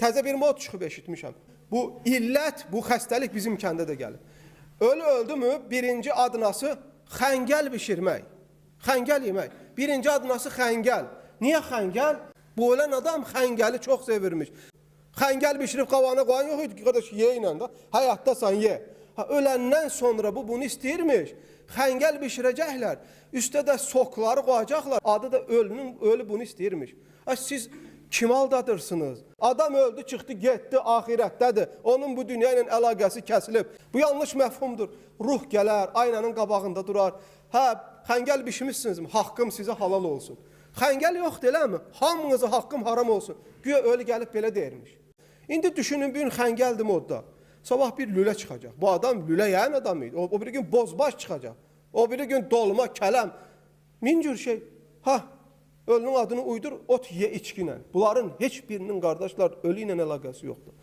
Təzə bir mod çıxıb eşitmişəm. Bu illət, bu xəstəlik bizim kəndə də gəlir. Ölü öldü mü birinci adınası xəngəl bişirmək, xəngəl yemək. Birinci adınası xəngəl. Niyə xəngəl? Bu ölən adam xəngəli çox sevirmiş. Xəngəl bişirib qavana qoyan yox idi ki, qardaş ye ilə də, həyatdasan ye. Öləndən sonra bu bunu istəyirmiş. Xəngəl bişirəcəklər. Üstə də sokları qoyacaqlar. Adı da ölü bunu istəyirmiş. Siz kim aldadırsınız? Adam öldü, çıxdı, getdi, ahirətdədir. Onun bu dünya ilə əlaqəsi kəsilib. Bu yanlış məfhumdur. Ruh gələr, aynanın qabağında durar. Xəngəl bişmişsinizmi? Haqqım sizə halal olsun. Xəngəl yoxdur, eləmi? Hamınıza haqqım haram olsun. Güya ölü gəlib belə deyirmiş. İndi düşünün, bir gün xəngəldir modda. Sabah bir lülə çıxacaq. Bu adam lülə yəyən adam idi. O bir gün bozbaş çıxacaq. O bir gün dolma, kələm. Min cür şey. Ölünün adını uydur, ot ye içkinə. Bunların heç birinin qardaşlar ölü ilə əlaqəsi yoxdur.